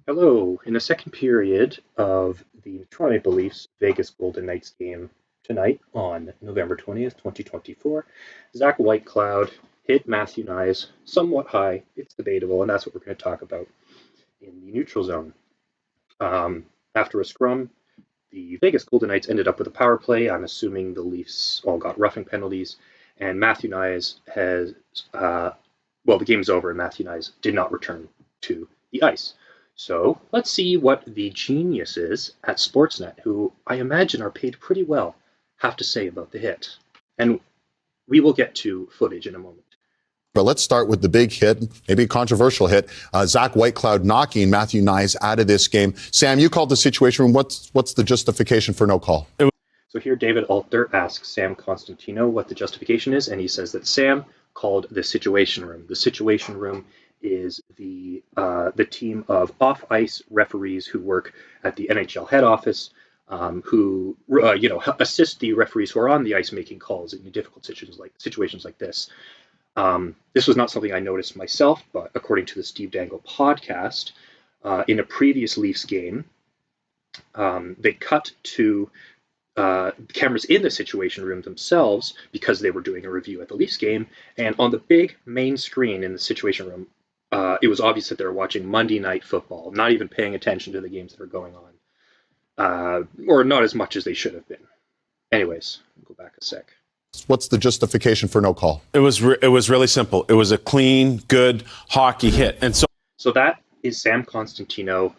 Hello. In the second period of the Toronto Maple Leafs Vegas Golden Knights game tonight on November 20th, 2024, Zach Whitecloud hit Matthew Nyes somewhat high. It's debatable, and that's what we're going to talk about in the neutral zone. After a scrum, the Vegas Golden Knights ended up with a power play. I'm assuming the Leafs all got roughing penalties, and Matthew Nyes has, the game's over, and Matthew Nyes did not return to the ice. So let's see what the geniuses at SportsNet, who I imagine are paid pretty well, have to say about the hit. And we will get to footage in a moment. But let's start with the big hit, maybe a controversial hit. Zach Whitecloud knocking Matthew Nyes out of this game. Sam, you called the situation room. What's the justification for no call? So here David Alter asks Sam Constantino what the justification is, and he says that Sam called the situation room. The situation room is the team of off-ice referees who work at the NHL head office, who assist the referees who are on the ice making calls in difficult situations like this. This was not something I noticed myself, but according to the Steve Dangle podcast, in a previous Leafs game, they cut to cameras in the situation room themselves because they were doing a review at the Leafs game, and on the big main screen in the situation room, it was obvious that they were watching Monday Night Football, not even paying attention to the games that are going on, or not as much as they should have been. Anyways, go back a sec. What's the justification for no call? It was really simple. It was a clean, good hockey hit. And so that is Sam Constantino.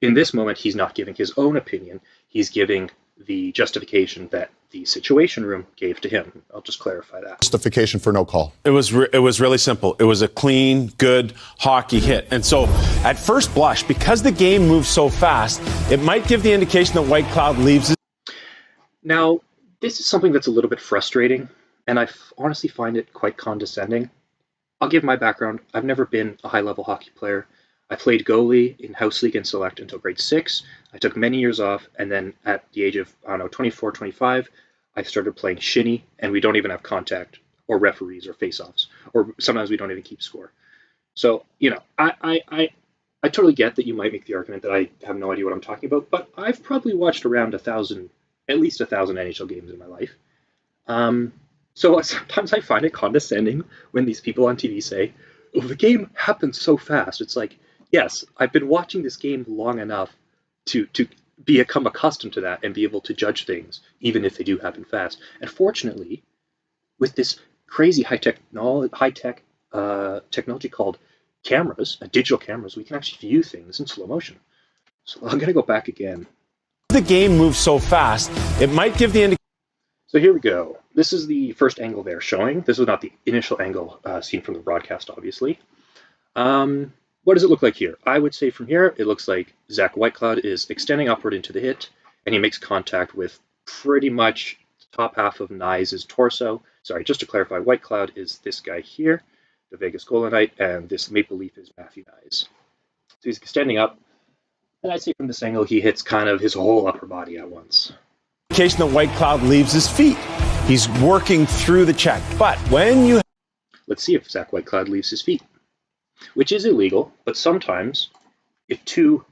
In this moment, he's not giving his own opinion. He's giving the justification that the situation room gave to him. I'll just clarify that. Justification for no call. It was really simple. It was a clean, good hockey hit. And so at first blush, because the game moves so fast, it might give the indication that Whitecloud leaves. Now, this is something that's a little bit frustrating, and I honestly find it quite condescending. I'll give my background. I've never been a high-level hockey player. I played goalie in House League and Select until grade 6. I took many years off, and then at the age of, 24, 25, I started playing shinny, and we don't even have contact or referees or face-offs, or sometimes we don't even keep score. So, I totally get that you might make the argument that I have no idea what I'm talking about, but I've probably watched around at least 1,000 NHL games in my life. So sometimes I find it condescending when these people on TV say, "Oh, the game happens so fast." It's like, yes, I've been watching this game long enough to become accustomed to that and be able to judge things, even if they do happen fast. And fortunately, with this crazy high-tech technology called cameras, digital cameras, we can actually view things in slow motion. So I'm going to go back again. The game moves so fast, it might give the indication. So here we go. This is the first angle they're showing. This was not the initial angle seen from the broadcast, obviously. What does it look like here? I would say from here, it looks like Zach Whitecloud is extending upward into the hit, and he makes contact with pretty much the top half of Nyes' torso. Sorry, just to clarify, Whitecloud is this guy here, the Vegas Golden Knight, and this Maple Leaf is Matthew Nyes. So he's extending up, and I'd say from this angle, he hits kind of his whole upper body at once. Indication that Whitecloud leaves his feet. He's working through the check. But when you... Let's see if Zach Whitecloud leaves his feet, which is illegal, but sometimes if two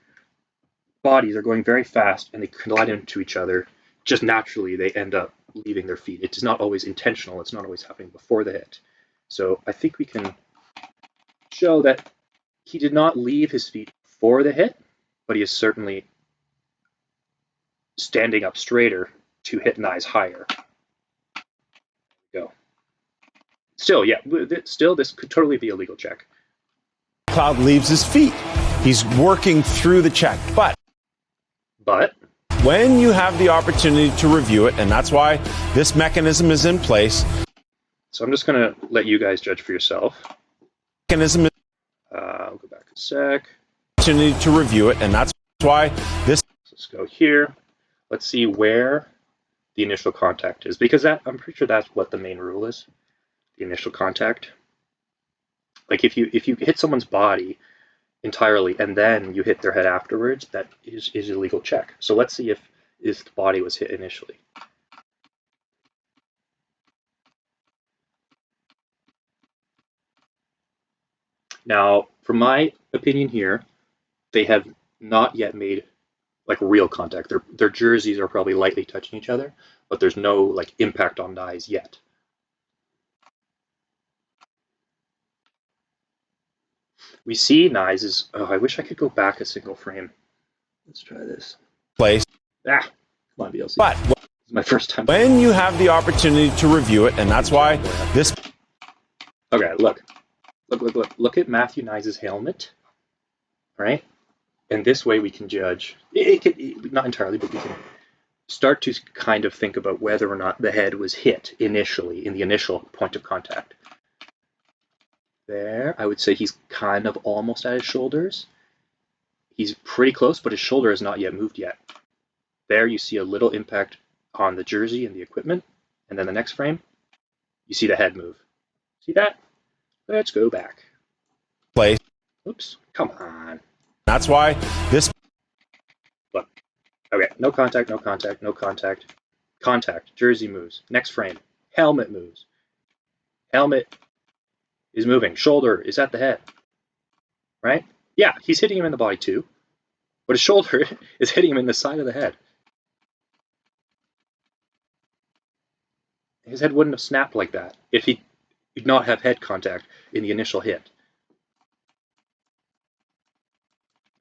bodies are going very fast and they collide into each other, just naturally they end up leaving their feet. It is not always intentional. It's not always happening before the hit. So I think we can show that he did not leave his feet for the hit, but he is certainly standing up straighter to hit Nyes higher. Go. Still, this could totally be a legal check. Cloud leaves his feet. He's working through the check. But when you have the opportunity to review it, and that's why this mechanism is in place. So I'm just going to let you guys judge for yourself. I'll go back a sec. Opportunity to review it, and that's why this. Let's go here. Let's see where the initial contact is, because I'm pretty sure that's what the main rule is. The initial contact. Like if you hit someone's body entirely and then you hit their head afterwards, that is a legal check. So let's see if the body was hit initially. Now, from my opinion here, they have not yet made like real contact. Their jerseys are probably lightly touching each other, but there's no like impact on Nye's yet. We see Nye's is. Oh, I wish I could go back a single frame. Let's try this. Place. Come on, VLC. But it's my first time. When you have the opportunity to review it, and that's why this. Okay, look at Matthew Nyes' helmet, right? And this way we can judge. Not entirely, but we can start to kind of think about whether or not the head was hit initially in the initial point of contact. There, I would say he's kind of almost at his shoulders. He's pretty close, but his shoulder has not yet moved yet. There you see a little impact on the jersey and the equipment, and then the next frame, you see the head move. See that? Let's go back. Place. Oops, come on. That's why this. Look. Okay, no contact, no contact, no contact. Contact, jersey moves. Next frame, helmet moves. Helmet is moving. Shoulder is at the head. Right? Yeah, he's hitting him in the body too. But his shoulder is hitting him in the side of the head. His head wouldn't have snapped like that if he did not have head contact in the initial hit.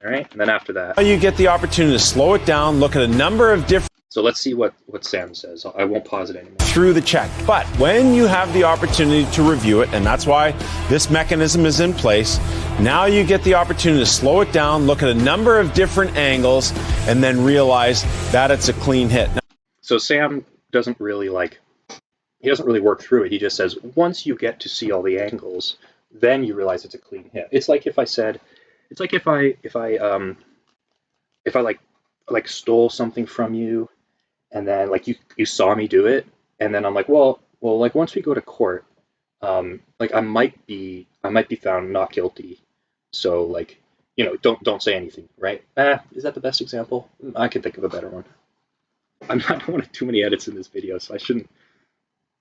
All right, and then after that, you get the opportunity to slow it down, look at a number of different. So let's see what Sam says. I won't pause it anymore. Through the check. But when you have the opportunity to review it, and that's why this mechanism is in place, now you get the opportunity to slow it down, look at a number of different angles, and then realize that it's a clean hit. So Sam doesn't really work through it. He just says, once you get to see all the angles, then you realize it's a clean hit. It's like if I said, if I stole something from you, and then like you saw me do it, and then I'm like, well, like once we go to court, like I might be found not guilty. So like, don't say anything, right? Is that the best example? I can think of a better one. I don't want too many edits in this video, so I shouldn't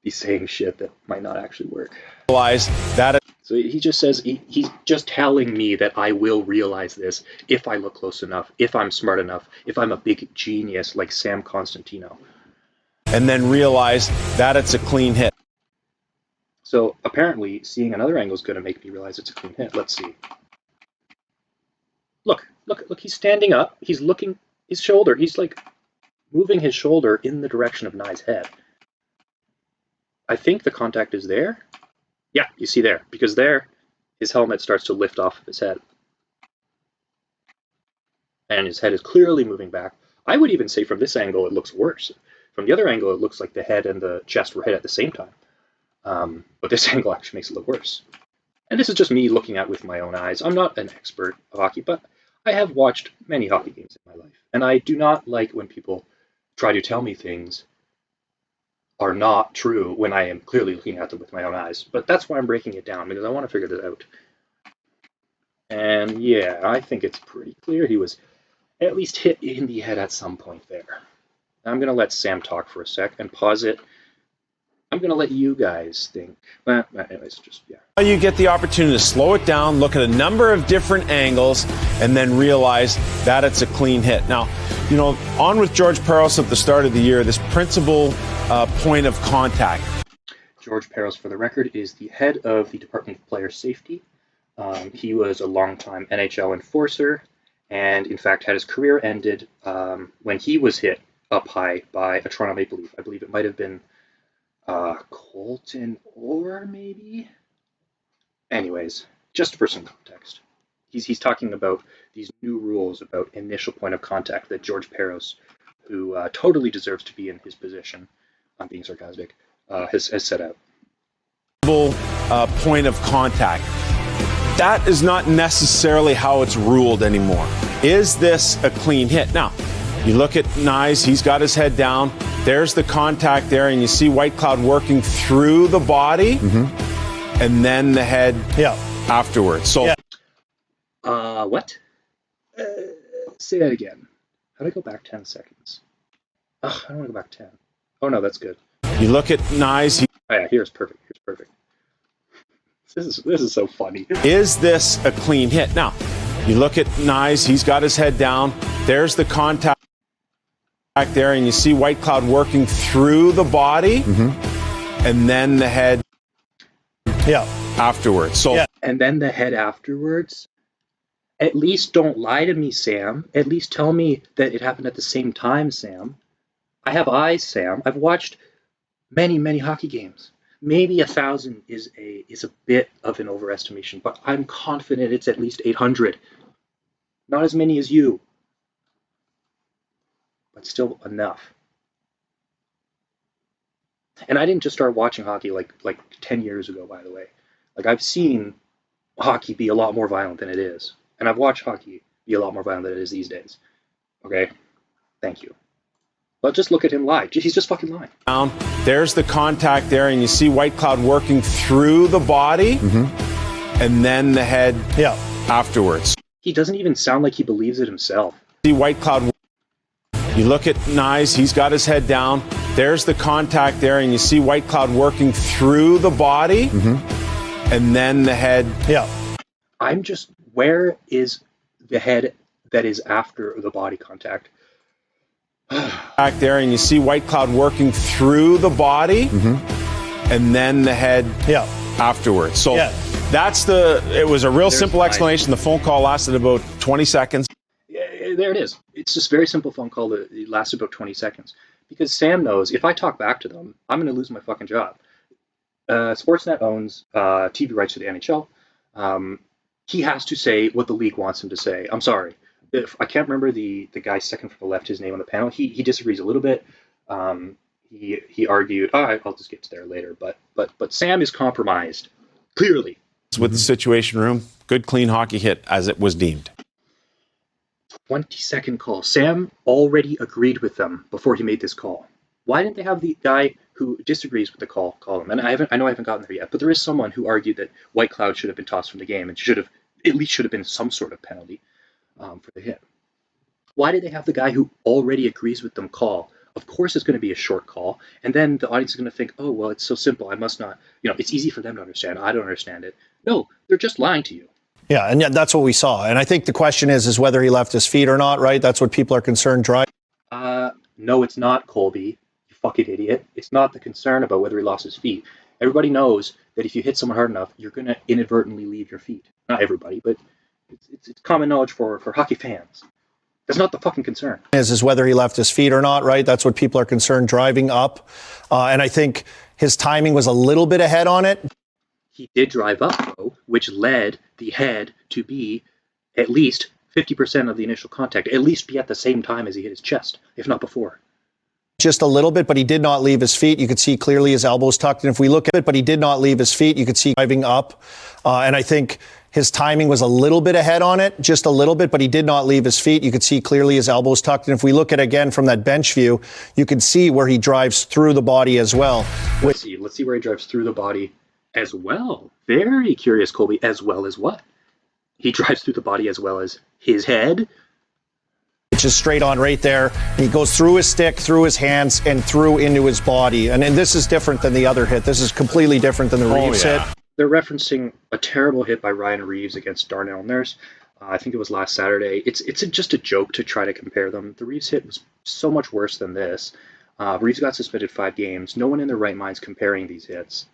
be saying shit that might not actually work. Realize that. So he just says, he's just telling me that I will realize this if I look close enough, if I'm smart enough, if I'm a big genius like Sam Constantino. And then realize that it's a clean hit. So apparently seeing another angle is going to make me realize it's a clean hit. Let's see. Look, he's standing up. He's looking his shoulder. He's like moving his shoulder in the direction of Nye's head. I think the contact is there. Yeah, you see there, because there, his helmet starts to lift off of his head. And his head is clearly moving back. I would even say from this angle, it looks worse. From the other angle, it looks like the head and the chest were hit at the same time. But this angle actually makes it look worse. And this is just me looking at it with my own eyes. I'm not an expert of hockey, but I have watched many hockey games in my life. And I do not like when people try to tell me things are not true when I am clearly looking at them with my own eyes. But that's why I'm breaking it down, because I want to figure this out. And yeah, I think it's pretty clear he was at least hit in the head at some point there. I'm going to let Sam talk for a sec and pause it. I'm going to let you guys think. Anyways, just, yeah. You get the opportunity to slow it down, look at a number of different angles, and then realize that it's a clean hit. Now, on with George Parros at the start of the year, this principal point of contact. George Parros, for the record, is the head of the Department of Player Safety. He was a longtime NHL enforcer, and in fact had his career ended when he was hit up high by a Toronto Maple Leaf. I believe it might have been Colton Orr, maybe? Anyways, just for some context. He's talking about these new rules about initial point of contact that George Parros, who totally deserves to be in his position, I'm being sarcastic, has set out. Point of contact. That is not necessarily how it's ruled anymore. Is this a clean hit? Now, you look at Nyes, he's got his head down. There's the contact there, and you see Whitecloud working through the body, and then the head afterwards. So, what? Say that again. How do I go back 10 seconds? I don't want to go back 10. Oh, no, that's good. You look at Nyes. Oh, yeah, here's perfect. This is so funny. Is this a clean hit? Now, You look at Nyes, he's got his head down. There's the contact there, and you see White Cloud working through the body, and then the head afterwards. So, and then the head afterwards. At least don't lie to me, Sam. At least tell me that it happened at the same time, Sam. I have eyes, Sam. I've watched many, many hockey games. Maybe 1,000 is a bit of an overestimation, but I'm confident it's at least 800. Not as many as you, but still enough. And I didn't just start watching hockey like 10 years ago, by the way. Like, I've seen hockey be a lot more violent than it is. And I've watched hockey be a lot more violent than it is these days. Okay? Thank you. But just look at him lie. He's just fucking lying. There's the contact there, and you see White Cloud working through the body, and then the head afterwards. He doesn't even sound like he believes it himself. See White Cloud. You look at Nyes, he's got his head down. There's the contact there, and you see White Cloud working through the body, and then the head. I'm just, where is the head that is after the body contact? Back there, and you see White Cloud working through the body, and then the head afterwards. So it was a real simple explanation. The phone call lasted about 20 seconds. Yeah, there it is. It's just a very simple phone call that it lasted about 20 seconds. Because Sam knows if I talk back to them, I'm going to lose my fucking job. SportsNet owns TV rights to the NHL. He has to say what the league wants him to say. I'm sorry. If I can't remember the guy second from the left, his name on the panel. He disagrees a little bit. He argued. I'll just get to there later. But Sam is compromised, clearly. With the Situation Room, good clean hockey hit as it was deemed. 20-second call. Sam already agreed with them before he made this call. Why didn't they have the guy who disagrees with the call him? And I know I haven't gotten there yet, but there is someone who argued that White Cloud should have been tossed from the game and at least should have been some sort of penalty for the hit. Why did they have the guy who already agrees with them call? Of course it's going to be a short call, and then the audience is going to think, oh, well, it's so simple, I must not, it's easy for them to understand, I don't understand it. No, they're just lying to you. Yeah, and that's what we saw. And I think the question is whether he left his feet or not, right? That's what people are concerned driving. No, it's not, Colby, you fucking idiot. It's not the concern about whether he lost his feet. Everybody knows that if you hit someone hard enough, you're going to inadvertently leave your feet. Not everybody, but it's common knowledge for hockey fans. That's not the fucking concern. Is whether he left his feet or not, right? That's what people are concerned driving up. And I think his timing was a little bit ahead on it. He did drive up, though, which led the head to be at least 50% of the initial contact, at least be at the same time as he hit his chest, if not before. Just a little bit, but he did not leave his feet. You could see clearly his elbows tucked. And if we look at it, but he did not leave his feet. You could see driving up. And I think his timing was a little bit ahead on it, just a little bit, but he did not leave his feet. You could see clearly his elbows tucked. And if we look at it again from that bench view, you can see where he drives through the body as well. Let's see where he drives through the body as well. Very curious, Colby. As well as what? He drives through the body as well as his head. Which is straight on right there. He goes through his stick, through his hands, and through into his body. And this is different than the other hit. This is completely different than the Reeves hit. They're referencing a terrible hit by Ryan Reeves against Darnell Nurse. I think it was last Saturday. It's just a joke to try to compare them. The Reeves hit was so much worse than this. Reeves got suspended 5 games. No one in their right mind is comparing these hits.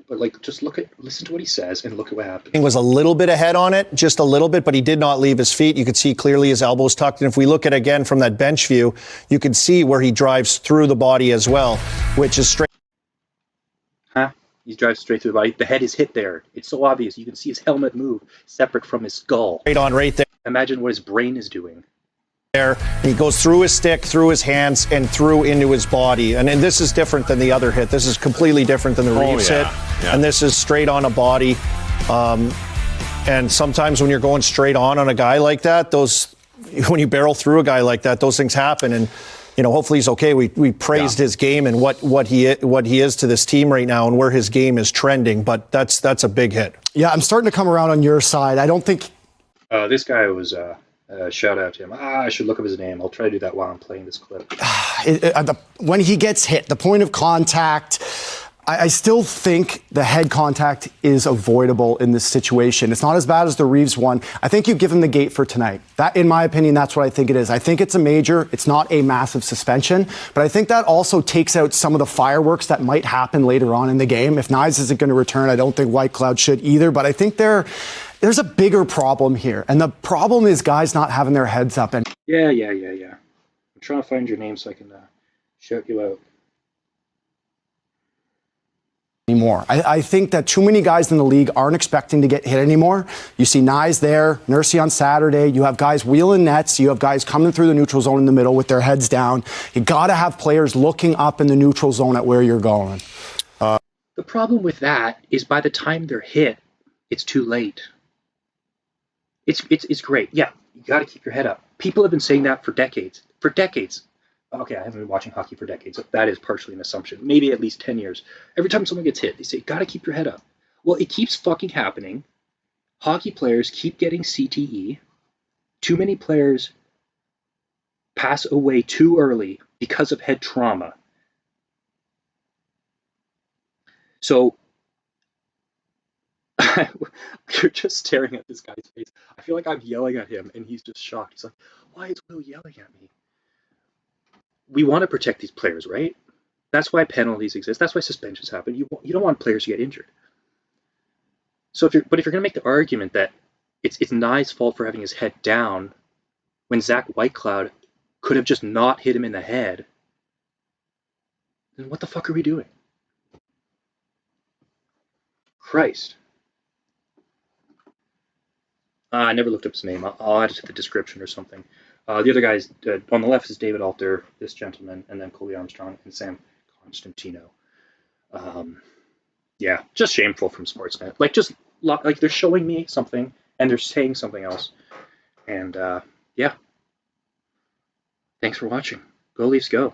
But just listen to what he says and look at what happened. He was a little bit ahead on it, just a little bit, but he did not leave his feet. You could see clearly his elbows tucked. And if we look at it again from that bench view, you can see where he drives through the body as well, which is straight. He drives straight through the body. The head is hit there. It's so obvious. You can see his helmet move separate from his skull. Straight on right there. Imagine what his brain is doing. There, he goes through his stick, through his hands, and through into his body. And this is different than the other hit. This is completely different than the Reeves hit. Yeah. And this is straight on a body. And sometimes when you're going straight on a guy like that, when you barrel through a guy like that, those things happen. And hopefully he's okay. We praised his game and what he is to this team right now and where his game is trending. But that's a big hit. Yeah, I'm starting to come around on your side. I don't think this guy was. Shout out to him. I should look up his name. I'll try to do that while I'm playing this clip. When he gets hit, the point of contact, I still think the head contact is avoidable in this situation. It's not as bad as the Reeves one. I think you give him the gate for tonight. That, in my opinion, that's what I think it is. I think it's a major. It's not a massive suspension, but I think that also takes out some of the fireworks that might happen later on in the game. If Knies isn't going to return, I don't think Whitecloud should either, but I think there's a bigger problem here, and the problem is guys not having their heads up. And Yeah. I'm trying to find your name so I can shout you out. anymore. I think that too many guys in the league aren't expecting to get hit anymore. You see Knies there, Nursey on Saturday. You have guys wheeling nets. You have guys coming through the neutral zone in the middle with their heads down. You got to have players looking up in the neutral zone at where you're going. The problem with that is by the time they're hit, it's too late. It's great. Yeah, you got to keep your head up. People have been saying that for decades. For decades. Okay, I haven't been watching hockey for decades. So that is partially an assumption. Maybe at least 10 years. Every time someone gets hit, they say, got to keep your head up. Well, it keeps fucking happening. Hockey players keep getting CTE. Too many players pass away too early because of head trauma. So you're just staring at this guy's face. I feel like I'm yelling at him, and he's just shocked. He's like, why is Will yelling at me? We want to protect these players, right? That's why penalties exist. That's why suspensions happen. You don't want players to get injured. So if you're going to make the argument that it's Nye's fault for having his head down when Zach Whitecloud could have just not hit him in the head, then what the fuck are we doing? Christ. I never looked up his name. I'll add it to the description or something. The other guys, on the left is David Alter, this gentleman, and then Colby Armstrong and Sam Constantino. Yeah, just shameful from Sportsnet. Like they're showing me something and they're saying something else. And yeah, thanks for watching. Go Leafs, go.